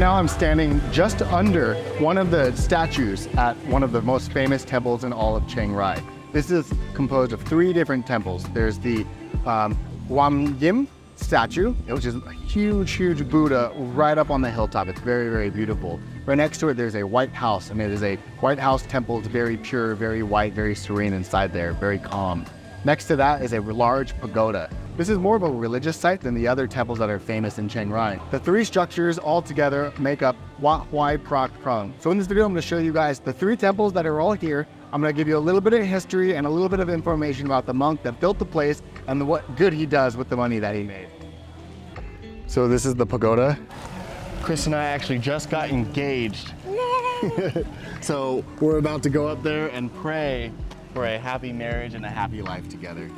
now I'm standing just under one of the statues at one of the most famous temples in all of Chiang Rai. This is composed of 3 different temples. There's the Guan Yin statue, which is a huge Buddha right up on the hilltop. It's very, very beautiful. Right next to it, there's a white house, and it is a white house temple. It's very pure, very white, very serene inside there, very calm. Next to that is a large pagoda. This is more of a religious site than the other temples that are famous in Chiang Rai. The 3 structures all together make up Wat Huay Pla Kang. So in this video, I'm going to show you guys the 3 temples that are all here. I'm going to give you a little bit of history and a little bit of information about the monk that built the place and what good he does with the money that he made. So this is the pagoda. Chris and I actually just got engaged. So we're about to go up there and pray for a happy marriage and a happy life together.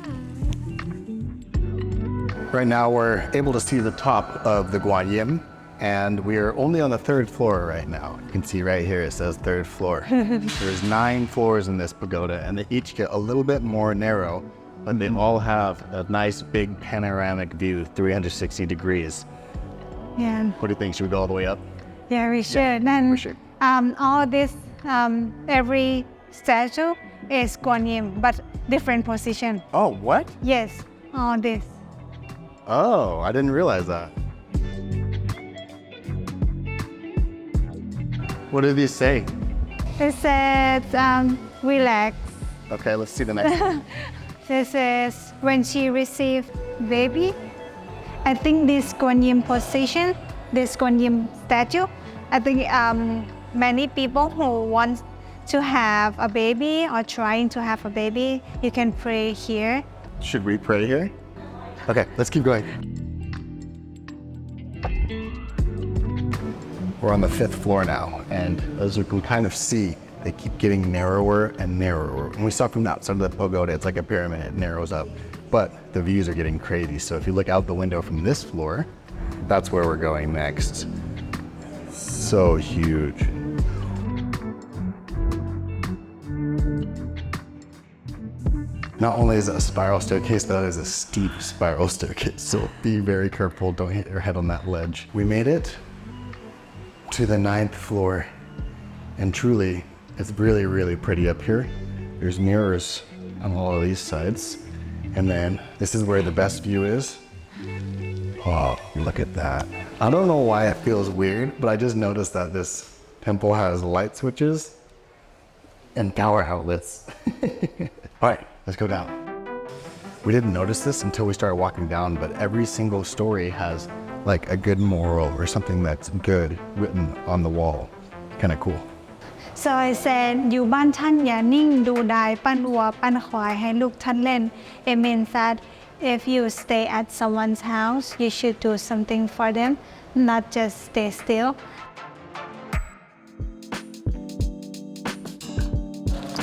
Right now we're able to see the top of the Guan Yin, and we're only on the 3rd floor right now. You can see right here it says 3rd floor. There's 9 floors in this pagoda, and they each get a little bit more narrow, but they all have a nice big panoramic view, 360 degrees. Yeah. What do you think? Should we go all the way up? Yeah, we should. Yeah, Then we should. all this, every statue is Guan Yin, but different position. Oh, what? Yes, all this. Oh, I didn't realize that. What do these say? It says, relax. Okay, let's see the next one. This is when she received baby. I think this Guan Yin position, this Guan Yin statue, I think many people who want to have a baby or trying to have a baby, you can pray here. Should we pray here? Okay, let's keep going. We're on the 5th floor now, and as you can kind of see, they keep getting narrower and narrower. When we saw from the outside of the pagoda, it's like a pyramid, it narrows up. But the views are getting crazy, so if you look out the window from this floor, that's where we're going next. So huge. Not only is it a spiral staircase, but it is a steep spiral staircase, so be very careful, don't hit your head on that ledge. We made it to the 9th floor, and truly, it's really, really pretty up here. There's mirrors on all of these sides, and then this is where the best view is. Oh, look at that. I don't know why it feels weird, but I just noticed that this temple has light switches and power outlets. All right, let's go down. We didn't notice this until we started walking down, but every single story has like a good moral or something that's good written on the wall. Kind of cool. So I said, อยู่บ้านท่านอย่านิ่งดูดายปั้นวัวปั้นควายให้ลูกท่านเล่น It means that if you stay at someone's house, you should do something for them, not just stay still.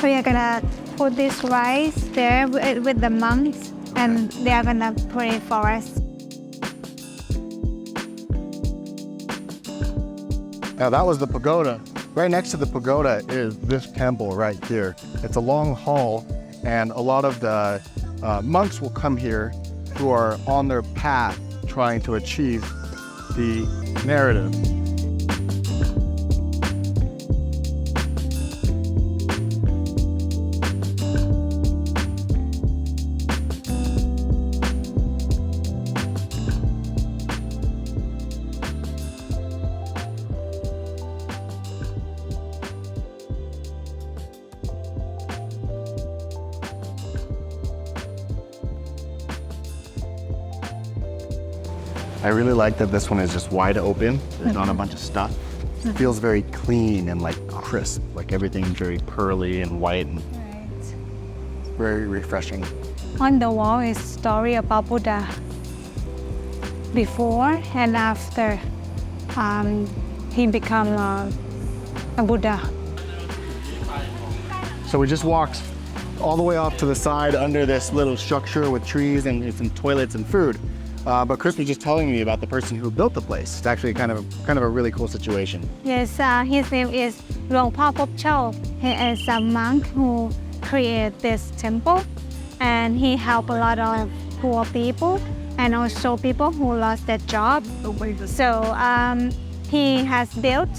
We are gonna put this rice there with the monks, and they are gonna pray for us. Now that was the pagoda. Right next to the pagoda is this temple right here. It's a long hall, and a lot of the monks will come here who are on their path trying to achieve the narrative. I really like that this one is just wide open. There's not a bunch of stuff. It feels very clean and like crisp, like everything's very pearly and white, and it's very refreshing. On the wall is story about Buddha. Before and after he became a Buddha. So we just walked all the way off to the side under this little structure with trees and some toilets and food. But Chris was just telling me about the person who built the place. It's actually kind of a really cool situation. Yes, his name is หลวงพ่อภพโชค. He is a monk who created this temple, and he helped a lot of poor people and also people who lost their job. So he has built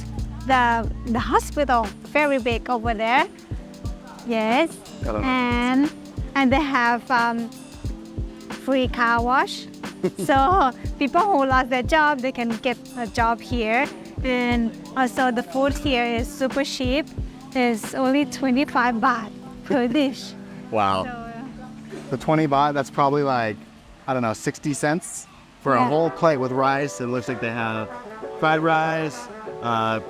the hospital very big over there. Yes, and they have free car wash. So people who lost their job, they can get a job here. And also the food here is super cheap. It's only 25 baht per dish. Wow. The 20 baht, that's probably like, I don't know, 60 cents for a whole plate with rice. It looks like they have fried rice,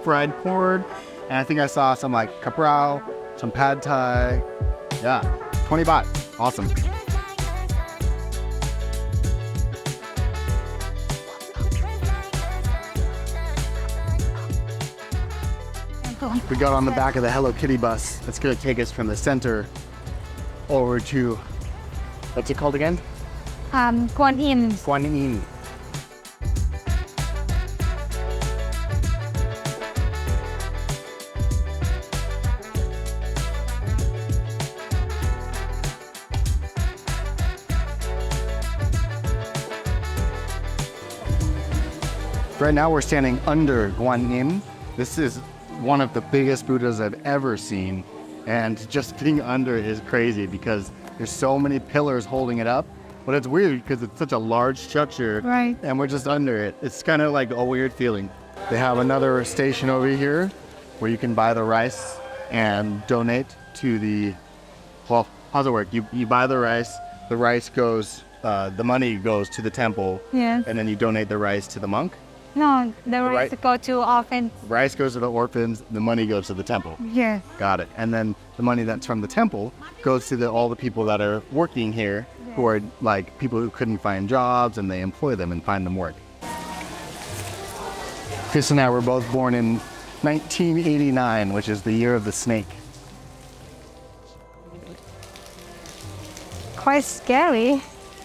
fried pork, and I think I saw some like kaprao, some pad thai. Yeah, 20 baht. Awesome. We got on the back of the Hello Kitty bus. That's gonna take us from the center over to, what's it called again? Guan Yin. Guan Yin. Right now we're standing under Guan Yin. This is one of the biggest Buddhas I've ever seen, and just being under is crazy because there's so many pillars holding it up. But it's weird because it's such a large structure, Right. and we're just under it. It's kind of like a weird feeling. They have another station over here where you can buy the rice and donate to the, well, how's it work? You buy the rice goes, the money goes to the temple, Yes. and then you donate the rice to the monk. No, the rice go to orphans. Rice goes to the orphans, the money goes to the temple. Yes. Got it. And then the money that's from the temple goes to all the people that are working here, who are like people who couldn't find jobs, and they employ them and find them work. Chris and I were both born in 1989, which is the year of the snake. Quite scary.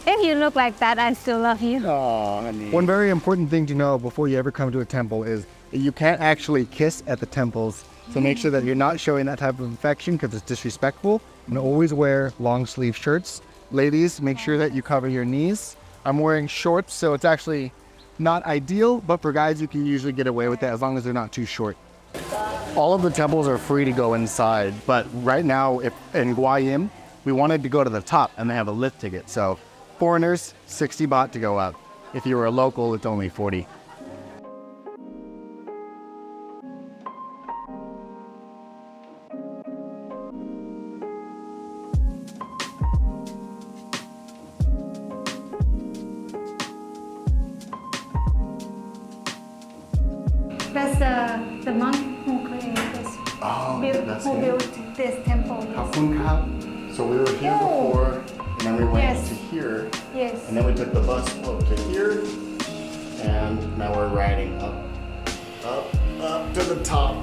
If you look like that, I still love you. Oh, honey. One very important thing to know before you ever come to a temple is you can't actually kiss at the temples. So make sure that you're not showing that type of affection because it's disrespectful. And always wear long sleeve shirts. Ladies, make sure that you cover your knees. I'm wearing shorts, so it's actually not ideal, but for guys, you can usually get away with that as long as they're not too short. All of the temples are free to go inside, but right now, if in Guan Yin, we wanted to go to the top and they have a lift ticket. So foreigners, 60 baht to go up. If you were a local, it's only 40. That's the monk who created this. Oh, Who built this temple. Yes. So we were here before, and then we went Yes. to here, Yes. and then we took the bus up to here, and now we're riding up to the top.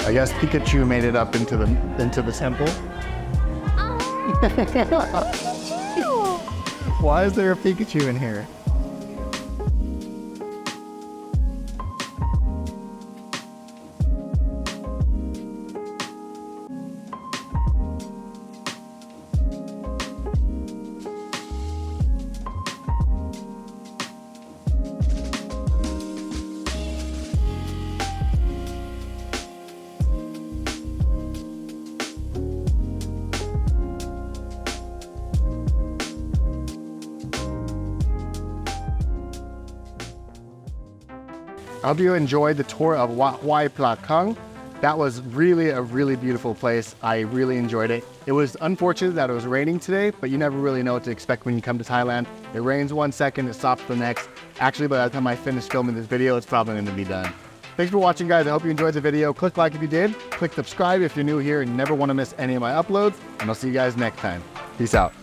I guess Pikachu made it up into the temple. Why is there a Pikachu in here? I hope you enjoyed the tour of Wat Huay Pla Kang. That was really a really beautiful place. I really enjoyed it. It was unfortunate that it was raining today, but you never really know what to expect when you come to Thailand. It rains 1 second, it stops the next. Actually, by the time I finish filming this video, it's probably going to be done. Thanks for watching, guys. I hope you enjoyed the video. Click like if you did. Click subscribe if you're new here and never want to miss any of my uploads. And I'll see you guys next time. Peace out.